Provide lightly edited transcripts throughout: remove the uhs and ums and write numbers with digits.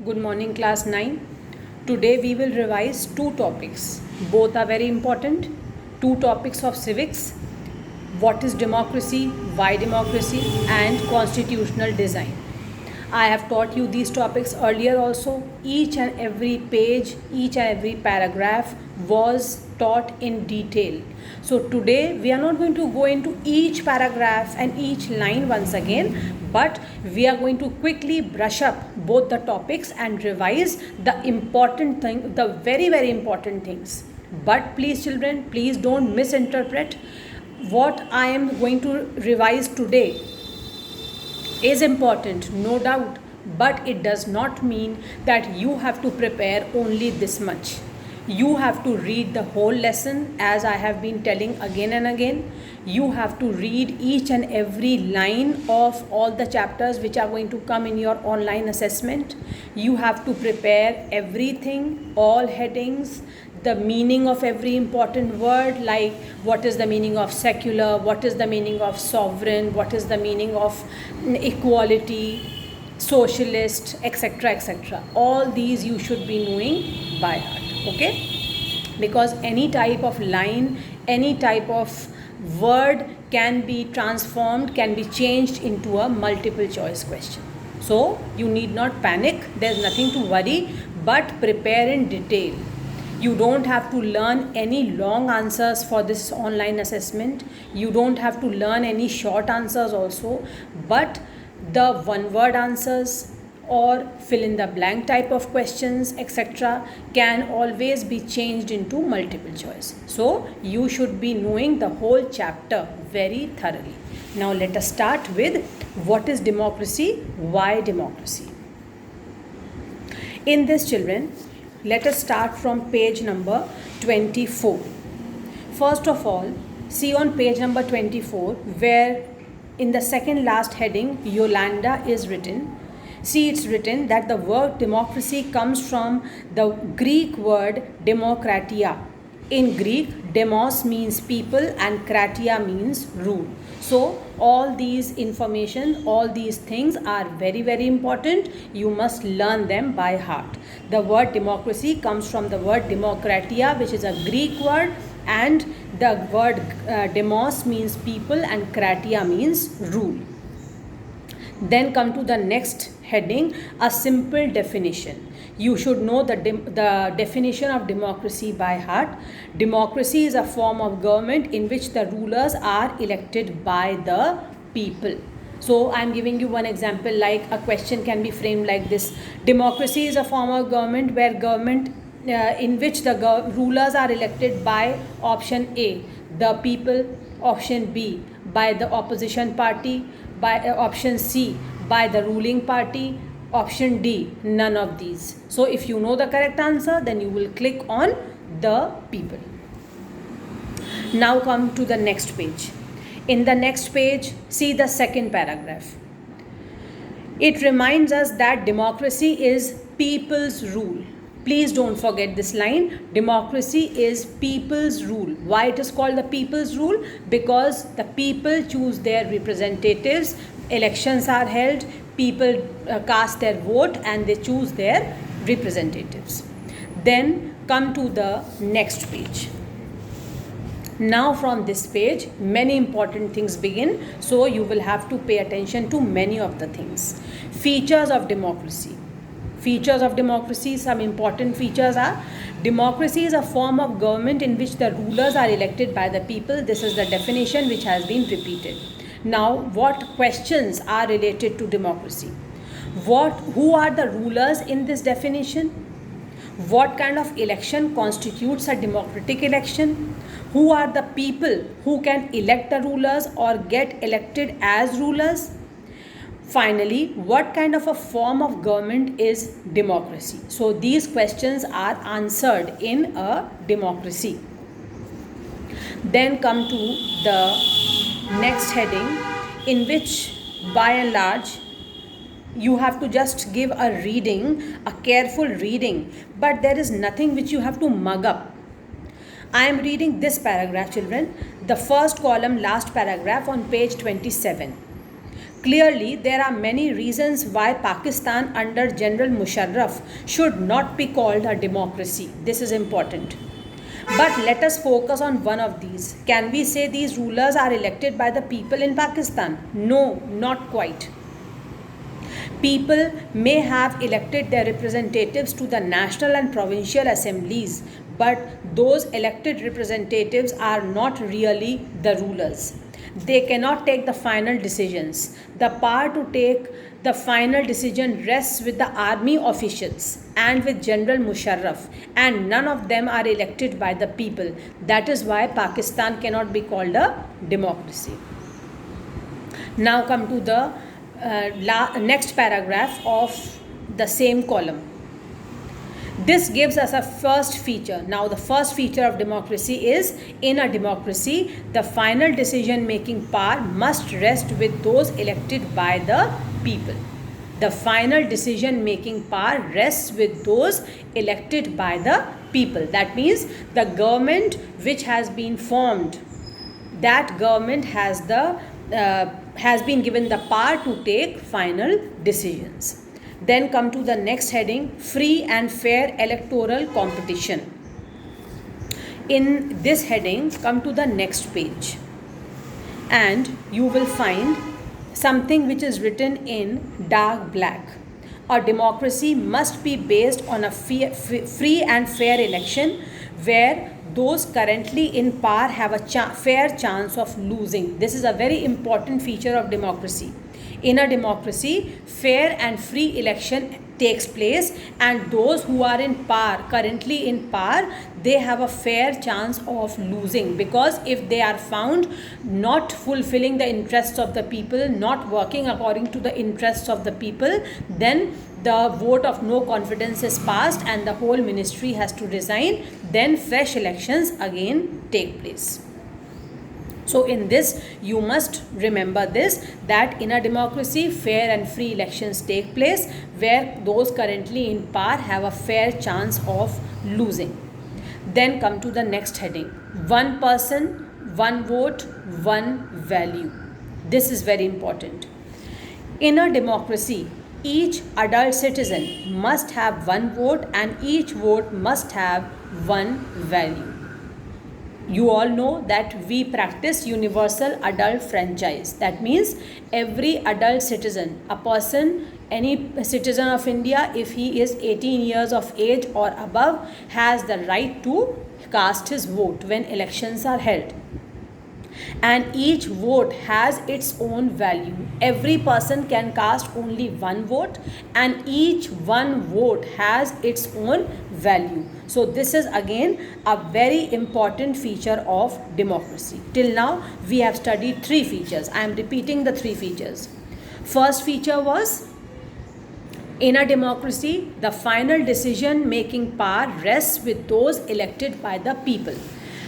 Good morning, class 9. Today we will revise two topics. Both are very important. Two topics of civics: what is democracy, why democracy, and constitutional design. I have taught you these topics earlier also. Each and every page, each and every paragraph was taught in detail. So today we are not going to go into each paragraph and each line once again, but we are going to quickly brush up both the topics and revise the important thing, the very important things. But please children, please don't misinterpret. What I am going to revise today is important, no doubt, but it does not mean that you have to prepare only this much. You have to read the whole lesson, as I have been telling again and again. You have to read each and every line of all the chapters which are going to come in your online assessment. You have to prepare everything, all headings, the meaning of every important word, like what is the meaning of secular, what is the meaning of sovereign, what is the meaning of equality, socialist, etc. etc. All these you should be knowing by heart, okay? Because any type of line, any type of word can be transformed, can be changed into a multiple choice question. So you need not panic, there's nothing to worry, but prepare in detail. You don't have to learn any long answers for this online assessment. You don't have to learn any short answers also, but the one word answers or fill in the blank type of questions, etc., can always be changed into multiple choice. So you should be knowing the whole chapter very thoroughly. Now let us start with what is democracy, why democracy. In this, children, let us start from page number 24. First of all, see on page number 24 where in the second last heading Yolanda is written. See, it's written that the word democracy comes from the Greek word demokratia. In Greek, demos means people and kratia means rule. So all these information, all these things are very important. You must learn them by heart. The word democracy comes from the word demokratia, which is a Greek word, and the word demos means people and kratia means rule. Then come to the next heading, a simple definition. You should know the definition of democracy by heart. Democracy is a form of government in which the rulers are elected by the people. So I am giving you one example, like a question can be framed like this. Democracy is a form of government where government in which the rulers are elected by option A, the people, option B, by the opposition party, by option C, by the ruling party, option D, none of these. So if you know the correct answer, then you will click on the people. Now come to the next page. In the next page, see the second paragraph. It reminds us that democracy is people's rule. Please don't forget this line. Democracy is people's rule. Why it is called the people's rule? Because the people choose their representatives. Elections are held. People cast their vote and they choose their representatives. Then come to the next page. Now from this page, many important things begin. So you will have to pay attention to many of the things. Features of democracy. Features of democracy, some important features are: democracy is a form of government in which the rulers are elected by the people. This is the definition which has been repeated. Now, what questions are related to democracy? Who are the rulers in this definition? What kind of election constitutes a democratic election? Who are the people who can elect the rulers or get elected as rulers? Finally, what kind of a form of government is democracy? So these questions are answered in a democracy. Then come to the next heading, in which by and large you have to just give a reading, a careful reading, but there is nothing which you have to mug up. I am reading this paragraph, children, the first column, last paragraph on page 27. Clearly, there are many reasons why Pakistan under General Musharraf should not be called a democracy. This is important. But let us focus on one of these. Can we say these rulers are elected by the people in Pakistan? No, not quite. People may have elected their representatives to the national and provincial assemblies, but those elected representatives are not really the rulers. They cannot take the final decisions. The power to take the final decision rests with the army officials and with General Musharraf, and none of them are elected by the people. That is why Pakistan cannot be called a democracy. Now come to the next paragraph of the same column. This gives us a first feature. Now the first feature of democracy is, in a democracy, the final decision making power must rest with those elected by the people. The final decision making power rests with those elected by the people. That means the government which has been formed, that government has been given the power to take final decisions. Then come to the next heading, free and fair electoral competition. In this heading, come to the next page and you will find something which is written in dark black. A democracy must be based on a free and fair election where those currently in power have a fair chance of losing. This is a very important feature of democracy. In a democracy, fair and free election takes place, and those who are in power, currently in power, they have a fair chance of losing, because if they are found not fulfilling the interests of the people, not working according to the interests of the people, then the vote of no confidence is passed and the whole ministry has to resign. Then fresh elections again take place. So in this, you must remember this, that in a democracy, fair and free elections take place where those currently in power have a fair chance of losing. Then come to the next heading, one person, one vote, one value. This is very important. In a democracy, each adult citizen must have one vote and each vote must have one value. You all know that we practice universal adult franchise. That means every adult citizen, a person, any citizen of India, if he is 18 years of age or above, has the right to cast his vote when elections are held. And each vote has its own value. Every person can cast only one vote and each one vote has its own value. So this is again a very important feature of democracy. Till now we have studied three features. I am repeating the three features. First feature was, in a democracy, the final decision making power rests with those elected by the people.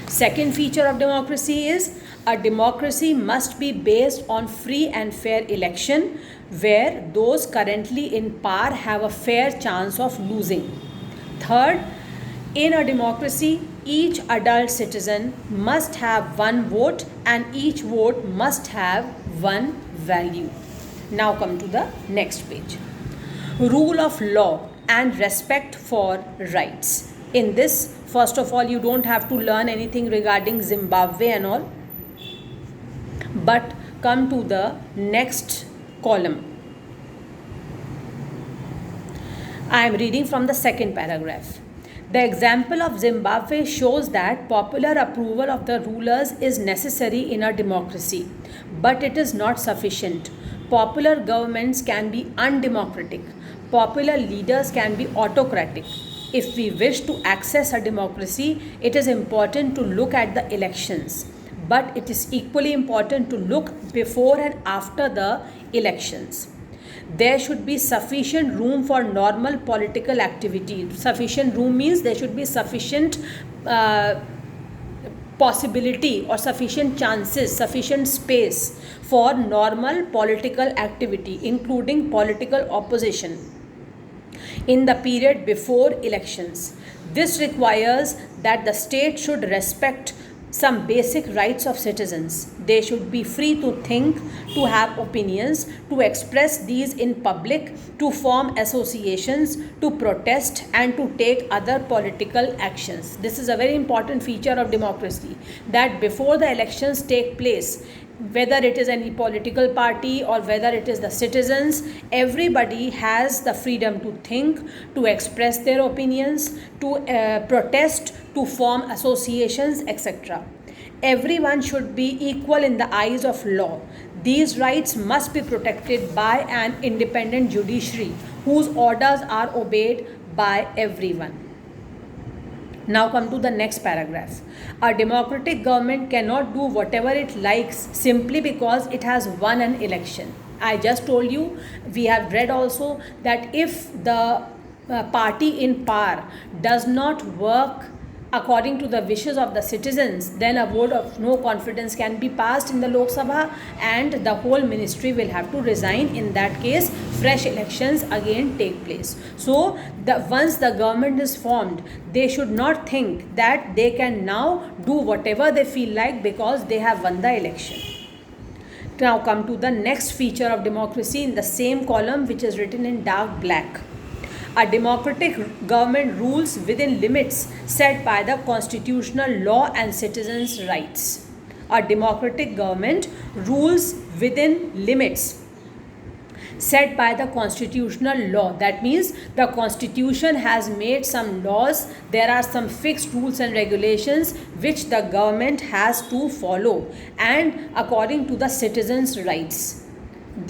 Second feature of democracy is, a democracy must be based on free and fair election where those currently in power have a fair chance of losing. Third, in a democracy, each adult citizen must have one vote and each vote must have one value. Now come to the next page. Rule of law and respect for rights. In this, first of all, you don't have to learn anything regarding Zimbabwe and all. But come to the next column. I am reading from the second paragraph. The example of Zimbabwe shows that popular approval of the rulers is necessary in a democracy, but it is not sufficient. Popular governments can be undemocratic. Popular leaders can be autocratic. If we wish to access a democracy, it is important to look at the elections. But it is equally important to look before and after the elections. There should be sufficient room for normal political activity. Sufficient room means there should be sufficient possibility or sufficient chances, sufficient space for normal political activity, including political opposition, in the period before elections. This requires that the state should respect some basic rights of citizens. They should be free to think, to have opinions, to express these in public, to form associations, to protest, and to take other political actions. This is a very important feature of democracy, that before the elections take place, whether it is any political party or whether it is the citizens, everybody has the freedom to think, to express their opinions, to protest, to form associations, etc. Everyone should be equal in the eyes of law. These rights must be protected by an independent judiciary whose orders are obeyed by everyone. Now come to the next paragraph. A democratic government cannot do whatever it likes simply because it has won an election. I just told you, we have read also, that if the party in power does not work according to the wishes of the citizens, then a vote of no confidence can be passed in the Lok Sabha and the whole ministry will have to resign. In that case, fresh elections again take place. So once the government is formed, they should not think that they can now do whatever they feel like because they have won the election. Now come to the next feature of democracy in the same column, which is written in dark black. A democratic government rules within limits set by the constitutional law and citizens' rights. A democratic government rules within limits set by the constitutional law. That means the constitution has made some laws, there are some fixed rules and regulations which the government has to follow, and according to the citizens' rights.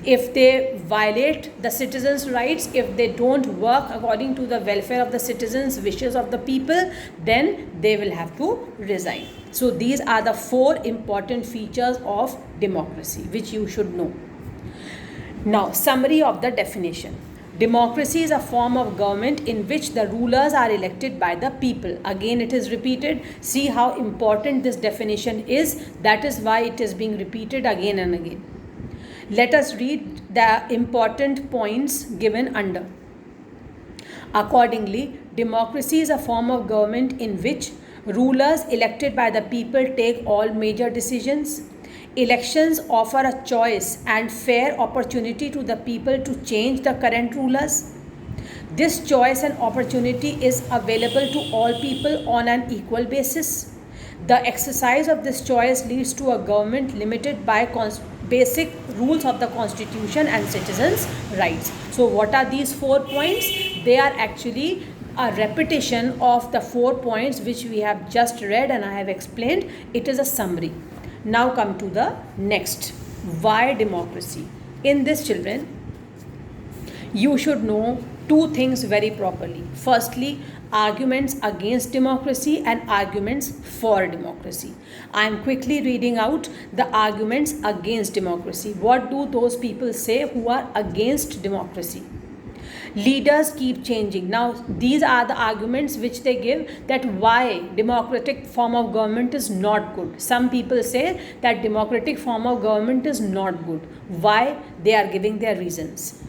If they violate the citizens' rights, if they don't work according to the welfare of the citizens, wishes of the people, then they will have to resign. So these are the 4 important features of democracy which you should know. Now, summary of the definition. Democracy is a form of government in which the rulers are elected by the people. Again, it is repeated. See how important this definition is. That is why it is being repeated again and again. Let us read the important points given under. Accordingly, democracy is a form of government in which rulers elected by the people take all major decisions. Elections offer a choice and fair opportunity to the people to change the current rulers. This choice and opportunity is available to all people on an equal basis. The exercise of this choice leads to a government limited by basic rules of the constitution and citizens' rights. So what are these 4 points? They are actually a repetition of the 4 points which we have just read and I have explained. It is a summary. Now come to the next. Why democracy? In this, children, you should know 2 things very properly. Firstly, arguments against democracy and arguments for democracy. I am quickly reading out the arguments against democracy. What do those people say who are against democracy? Leaders keep changing. Now, these are the arguments which they give, that why democratic form of government is not good. Some people say that democratic form of government is not good. Why? They are giving their reasons.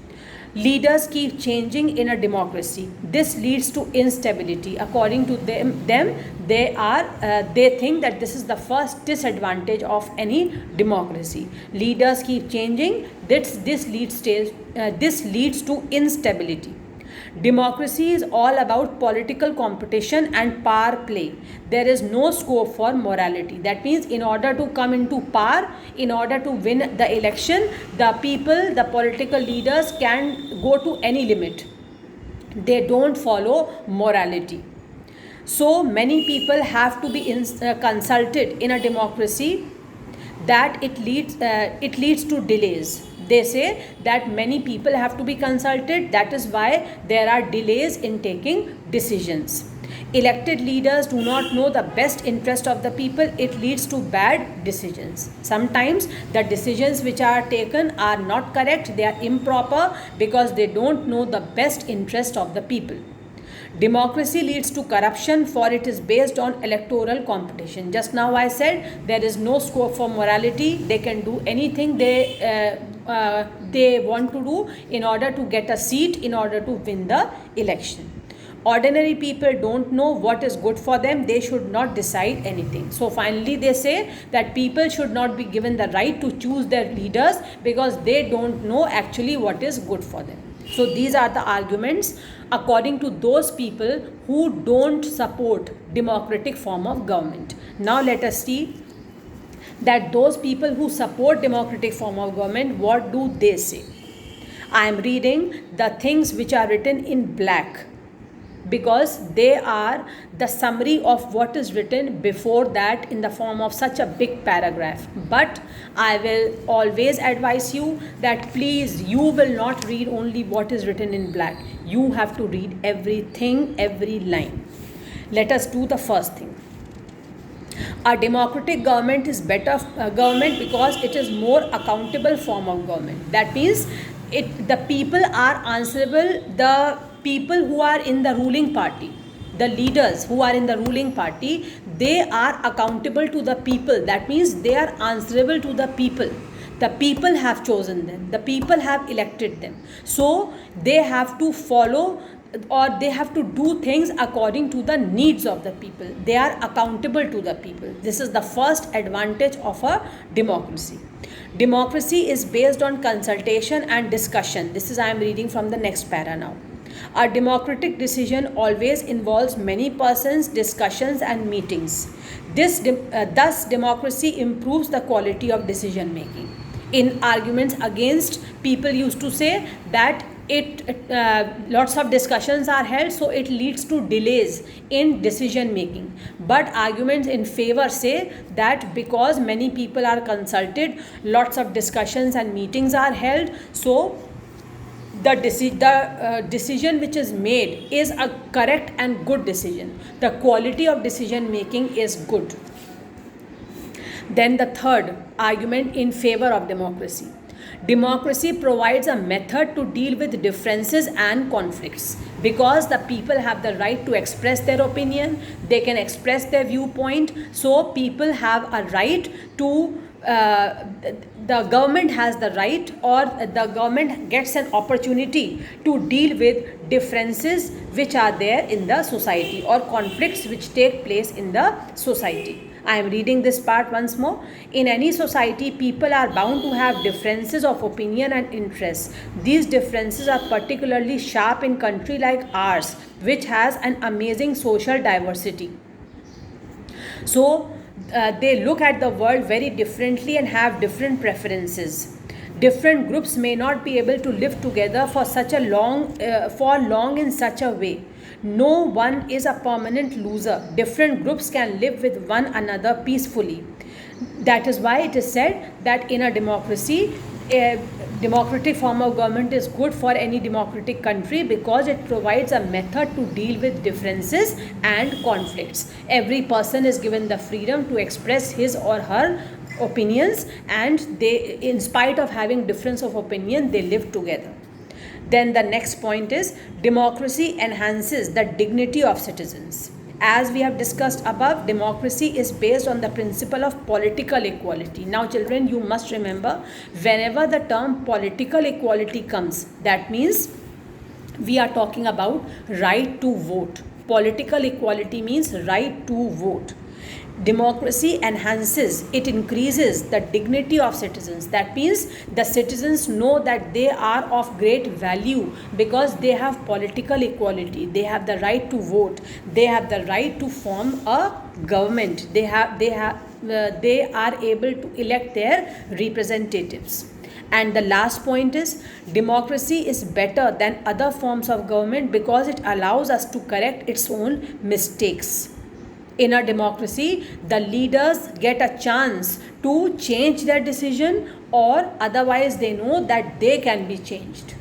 Leaders keep changing in a democracy. This leads to instability. According to them they think that this is the first disadvantage of any democracy. Leaders keep changing. This leads to instability. Democracy is all about political competition and power play. There is no scope for morality. That means in order to come into power, in order to win the election, the people, the political leaders can go to any limit. They don't follow morality. So many people have to be consulted in a democracy, that it leads to delays. They say that many people have to be consulted. That is why there are delays in taking decisions. Elected leaders do not know the best interest of the people. It leads to bad decisions. Sometimes the decisions which are taken are not correct. They are improper because they don't know the best interest of the people. Democracy leads to corruption, for it is based on electoral competition. Just now I said there is no scope for morality. They can do anything they want to do in order to get a seat, in order to win the election. Ordinary people don't know what is good for them. They should not decide anything. So finally they say that people should not be given the right to choose their leaders because they don't know actually what is good for them. So these are the arguments according to those people who don't support democratic form of government. Now let us see that those people who support democratic form of government, what do they say? I am reading the things which are written in black because they are the summary of what is written before that in the form of such a big paragraph. But I will always advise you that please, you will not read only what is written in black. You have to read everything, every line. Let us do the first thing. A democratic government is better government because it is more accountable form of government. That means the people are answerable. The people who are in the ruling party, the leaders who are in the ruling party, they are accountable to the people. That means they are answerable to the people. The people have chosen them. The people have elected them. So they have to follow or they have to do things according to the needs of the people. They are accountable to the people. This is the first advantage of a democracy. Democracy is based on consultation and discussion. This is I am reading from the next para now. A democratic decision always involves many persons, discussions and meetings. Thus democracy improves the quality of decision making. In arguments against, people used to say that lots of discussions are held, so it leads to delays in decision making. But arguments in favor say that because many people are consulted, lots of discussions and meetings are held, so the decision which is made is a correct and good decision. The quality of decision making is good. Then the third argument in favor of democracy. Democracy provides a method to deal with differences and conflicts because the people have the right to express their opinion, they can express their viewpoint. So people have a right to the government has the right or the government gets an opportunity to deal with differences which are there in the society or conflicts which take place in the society. I am reading this part once more. In any society, people are bound to have differences of opinion and interests. These differences are particularly sharp in country like ours, which has an amazing social diversity. So they look at the world very differently and have different preferences. Different groups may not be able to live together for long in such a way. No one is a permanent loser. Different groups can live with one another peacefully. That is why it is said that in a democracy, a democratic form of government is good for any democratic country because it provides a method to deal with differences and conflicts. Every person is given the freedom to express his or her opinions, and they, in spite of having difference of opinion, they live together. Then the next point is democracy enhances the dignity of citizens. As we have discussed above, democracy is based on the principle of political equality. Now children, you must remember, whenever the term political equality comes, that means we are talking about right to vote. Political equality means right to vote. Democracy enhances, it increases the dignity of citizens. That means the citizens know that they are of great value because they have political equality. They have the right to vote. They have the right to form a government. They are able to elect their representatives. And the last point is democracy is better than other forms of government because it allows us to correct its own mistakes. In a democracy, the leaders get a chance to change their decision, or otherwise they know that they can be changed.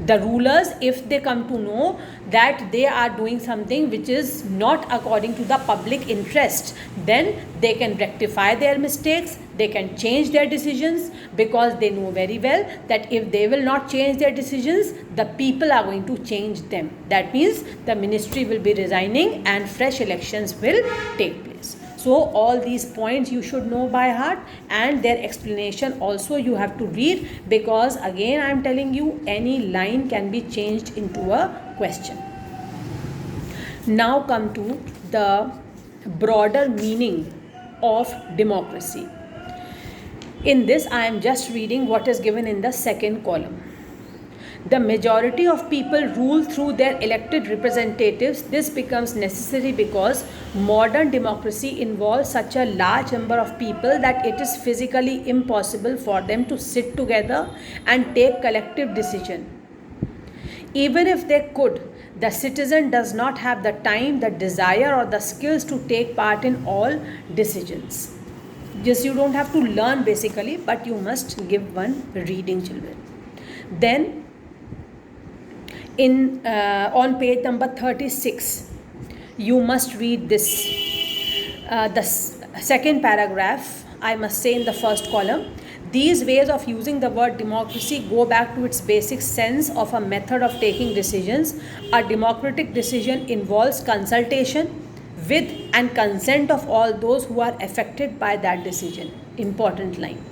The rulers, if they come to know that they are doing something which is not according to the public interest, then they can rectify their mistakes, they can change their decisions, because they know very well that if they will not change their decisions, the people are going to change them. That means the ministry will be resigning and fresh elections will take place. So all these points you should know by heart, and their explanation also you have to read, because again I am telling you, any line can be changed into a question. Now come to the broader meaning of democracy. In this, I am just reading what is given in the second column. The majority of people rule through their elected representatives. This becomes necessary because modern democracy involves such a large number of people that it is physically impossible for them to sit together and take collective decision. Even if they could, the citizen does not have the time, the desire, or the skills to take part in all decisions. Just you don't have to learn basically, but you must give one reading, children. Then on page number 36, you must read this. The second paragraph, I must say in the first column. These ways of using the word democracy go back to its basic sense of a method of taking decisions. A democratic decision involves consultation with and consent of all those who are affected by that decision. Important line.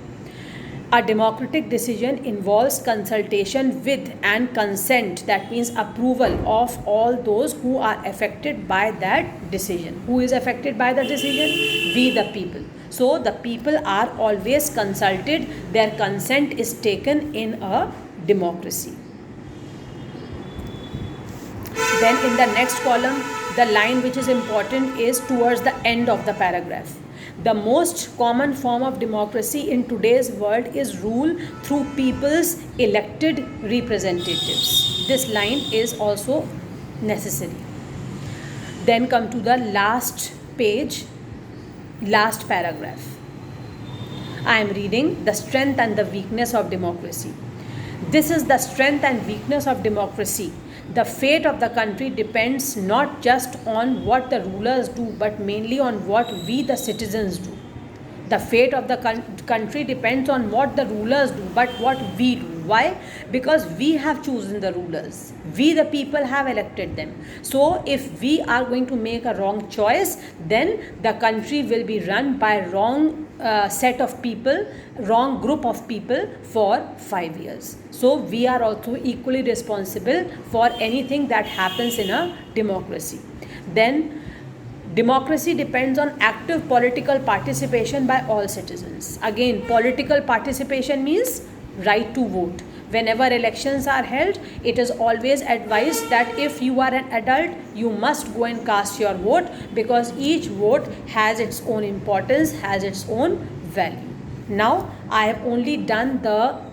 A democratic decision involves consultation with and consent, that means approval of all those who are affected by that decision. Who is affected by the decision? We the people. So the people are always consulted, their consent is taken in a democracy. Then in the next column, the line which is important is towards the end of the paragraph. The most common form of democracy in today's world is rule through people's elected representatives. This line is also necessary. Then come to the last page, last paragraph. I am reading the strength and the weakness of democracy. This is the strength and weakness of democracy. The fate of the country depends not just on what the rulers do, but mainly on what we the citizens do. The fate of the country depends on what the rulers do, but what we do. Why? Because we have chosen the rulers. We the people have elected them. So if we are going to make a wrong choice, then the country will be run by wrong set of people, wrong group of people for 5 years. So we are also equally responsible for anything that happens in a democracy. Then democracy depends on active political participation by all citizens. Again, political participation means right to vote. Whenever elections are held, it is always advised that if you are an adult, you must go and cast your vote, because each vote has its own importance, has its own value. Now, I have only done the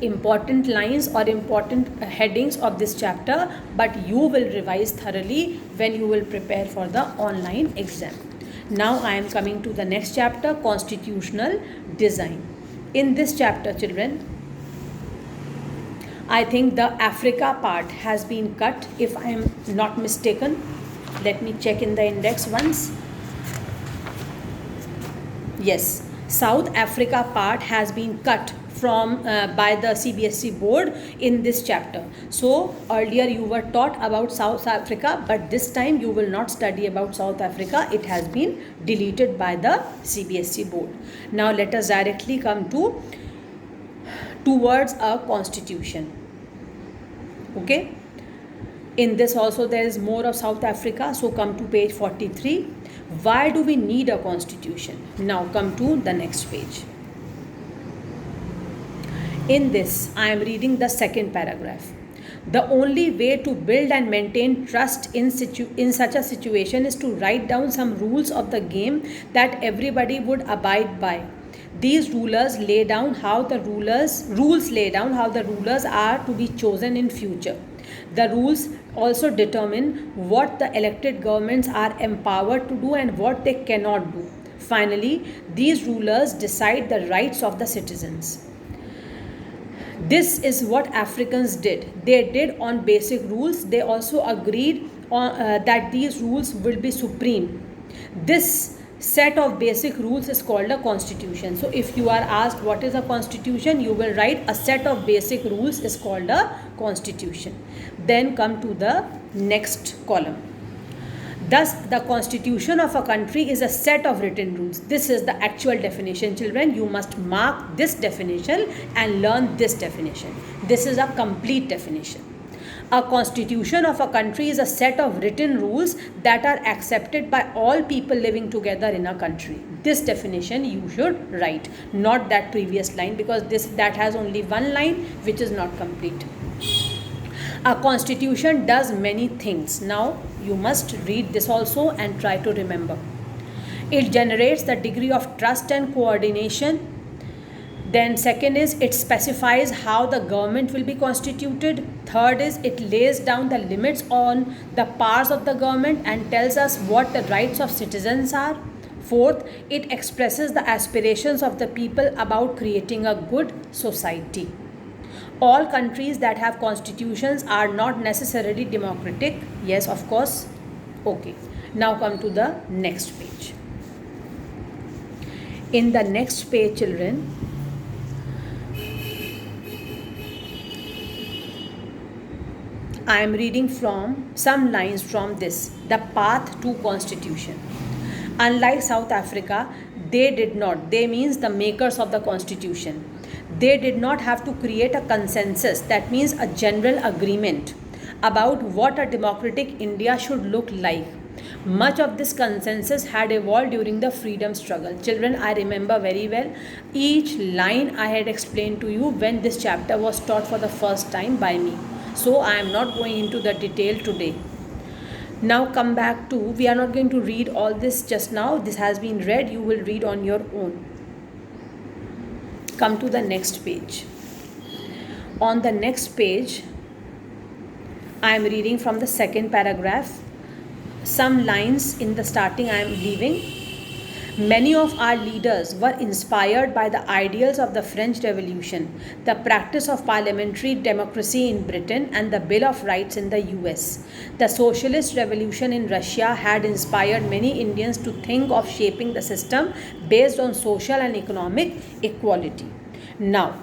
important lines or important headings of this chapter, but you will revise thoroughly when you will prepare for the online exam. Now I am coming to the next chapter, constitutional design. In this chapter, children, I think the Africa part has been cut, if I am not mistaken. Let me check in the index once. Yes, South Africa part has been cut from by the CBSE board in this chapter. So earlier you were taught about South Africa, but this time you will not study about South Africa. It has been deleted by the CBSE board. Now let us directly come to towards a constitution. Okay, in this also there is more of South Africa. So come to page 43. Why do we need a constitution? Now come to the next page. In this, I am reading the second paragraph. The only way to build and maintain trust in such a situation is to write down some rules of the game that everybody would abide by. These rules lay down how the rulers are to be chosen in future. The rules also determine what the elected governments are empowered to do and what they cannot do. Finally, these rulers decide the rights of the citizens. This is what Africans did. They did on basic rules. They also agreed on, that these rules will be supreme. This set of basic rules is called a constitution. So if you are asked what is a constitution, you will write a set of basic rules is called a constitution. Then come to the next column. Thus, the constitution of a country is a set of written rules. This is the actual definition, children. You must mark this definition and learn this definition. This is a complete definition. A constitution of a country is a set of written rules that are accepted by all people living together in a country. This definition you should write, not that previous line, because that has only one line which is not complete. A constitution does many things. Now you must read this also and try to remember. It generates the degree of trust and coordination. Then second is it specifies how the government will be constituted. Third is it lays down the limits on the powers of the government and tells us what the rights of citizens are. Fourth, it expresses the aspirations of the people about creating a good society. All countries that have constitutions are not necessarily democratic. Yes, of course. Okay. Now come to the next page. In the next page, children, I am reading from some lines from this, the path to constitution. Unlike South Africa, they means the makers of the constitution. They did not have to create a consensus, that means a general agreement about what a democratic India should look like. Much of this consensus had evolved during the freedom struggle. Children, I remember very well each line I had explained to you when this chapter was taught for the first time by me. So I am not going into the detail today. Now come back to, we are not going to read all this just now. This has been read. You will read on your own. Come to the next page. On the next page, I am reading from the second paragraph. Some lines in the starting I am leaving. Many of our leaders were inspired by the ideals of the French Revolution, the practice of parliamentary democracy in Britain, and the Bill of Rights in the US. The socialist revolution in Russia had inspired many Indians to think of shaping the system based on social and economic equality. Now,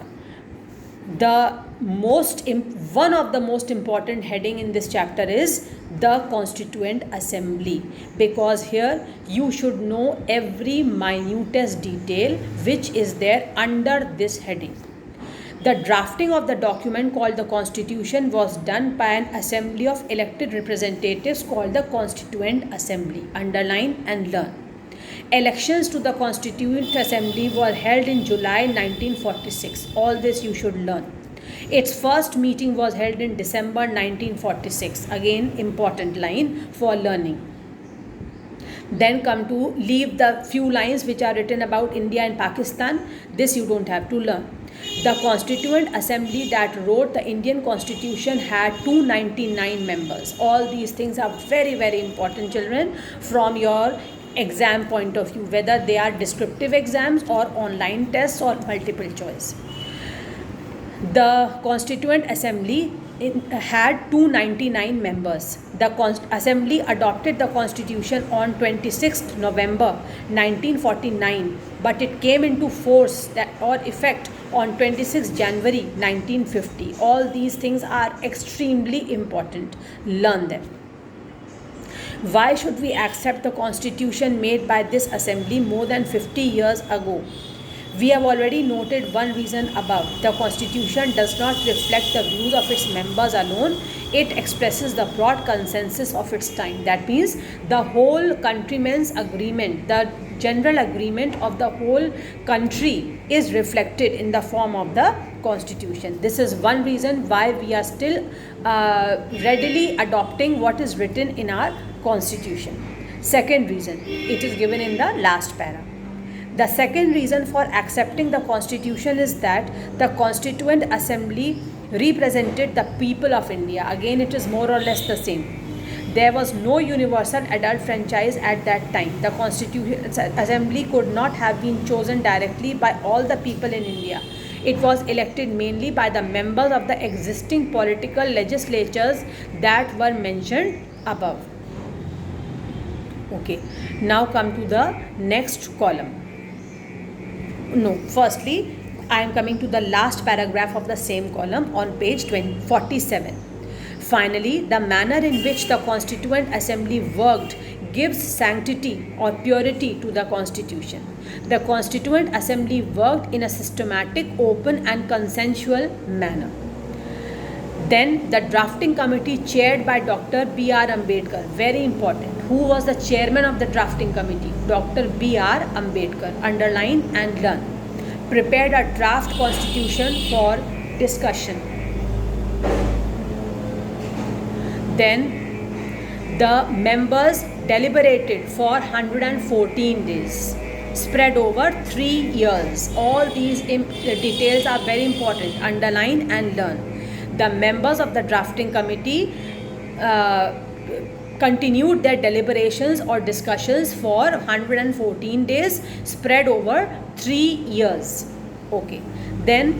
one of the most important heading in this chapter is the Constituent Assembly, because here you should know every minutest detail which is there under this heading. The drafting of the document called the Constitution was done by an assembly of elected representatives called the Constituent Assembly. Underline and learn. Elections to the Constituent Assembly were held in July 1946. All this you should learn. Its first meeting was held in December 1946. Again, important line for learning. Then come to leave the few lines which are written about India and Pakistan. This you don't have to learn. The Constituent Assembly that wrote the Indian Constitution had 299 members. All these things are very, very important, children, from your exam point of view, whether they are descriptive exams or online tests or multiple choice. The Constituent Assembly had 299 members. The Assembly adopted the Constitution on 26th November 1949, but it came into force or effect on 26th January 1950. All these things are extremely important. Learn them. Why should we accept the Constitution made by this Assembly more than 50 years ago? We have already noted one reason above. The Constitution does not reflect the views of its members alone. It expresses the broad consensus of its time. That means the whole countrymen's agreement, the general agreement of the whole country is reflected in the form of the Constitution. This is one reason why we are still readily adopting what is written in our Constitution. Second reason, it is given in the last para. The second reason for accepting the Constitution is that the Constituent Assembly represented the people of India. Again, it is more or less the same. There was no universal adult franchise at that time. The Constituent Assembly could not have been chosen directly by all the people in India. It was elected mainly by the members of the existing political legislatures that were mentioned above. Okay, now come to the next column. No, firstly, I am coming to the last paragraph of the same column on page 47. Finally, the manner in which the Constituent Assembly worked gives sanctity or purity to the Constitution. The Constituent Assembly worked in a systematic, open and consensual manner. Then the drafting committee chaired by Dr. B.R. Ambedkar, very important. Who was the chairman of the drafting committee? Dr. B.R. Ambedkar, underline and learn. Prepared a draft constitution for discussion. Then the members deliberated for 114 days, spread over 3 years. All these details are very important. Underline and learn. The members of the drafting committee continued their deliberations or discussions for 114 days, spread over 3 years. Okay. Then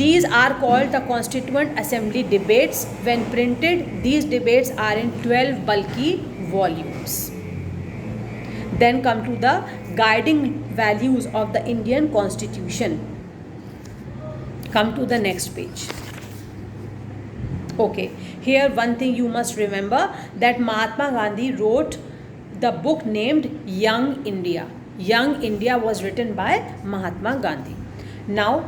these are called the Constituent Assembly debates. When printed, these debates are in 12 bulky volumes. Then come to the guiding values of the Indian Constitution. Come to the next page. Okay, here one thing you must remember, that Mahatma Gandhi wrote the book named Young India. Young India was written by Mahatma Gandhi. Now,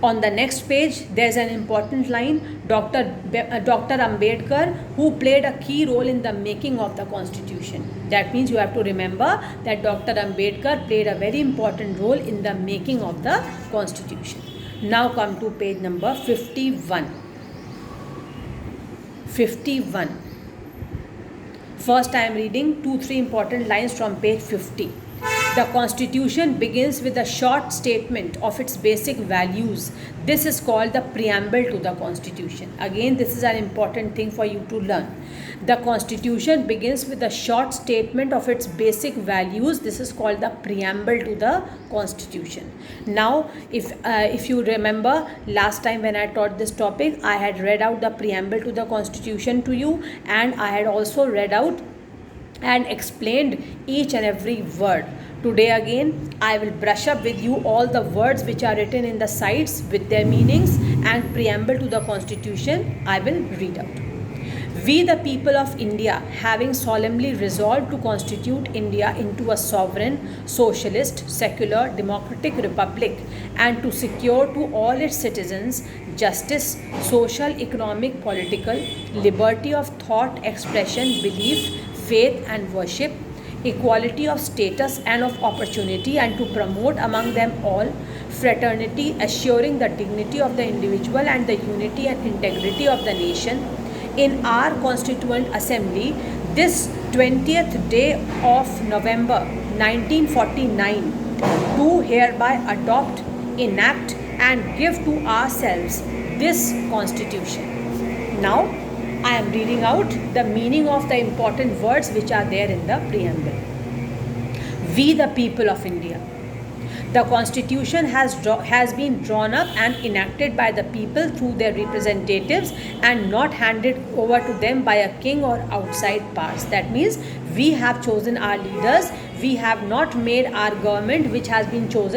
on the next page, there's an important line, Dr. Ambedkar, who played a key role in the making of the Constitution. That means you have to remember that Dr. Ambedkar played a very important role in the making of the Constitution. Now come to page number 51. 51. First I am reading 2-3 important lines from page 50. The Constitution begins with a short statement of its basic values. This is called the preamble to the Constitution. Again, this is an important thing for you to learn. The Constitution begins with a short statement of its basic values. This is called the preamble to the Constitution. Now, if you remember, last time when I taught this topic, I had read out the preamble to the Constitution to you, and I had also read out and explained each and every word. Today again, I will brush up with you all the words which are written in the sides with their meanings, and preamble to the Constitution I will read out. We the people of India, having solemnly resolved to constitute India into a sovereign, socialist, secular, democratic republic, and to secure to all its citizens justice, social, economic, political, liberty of thought, expression, belief, faith and worship, equality of status and of opportunity, and to promote among them all fraternity, assuring the dignity of the individual and the unity and integrity of the nation. In our Constituent Assembly, this 20th day of November 1949, do hereby adopt, enact and give to ourselves this Constitution. Now, I am reading out the meaning of the important words which are there in the preamble. We the people of India. The Constitution has been drawn up and enacted by the people through their representatives and not handed over to them by a king or outside powers. That means we have chosen our leaders. We have not made our government which has been chosen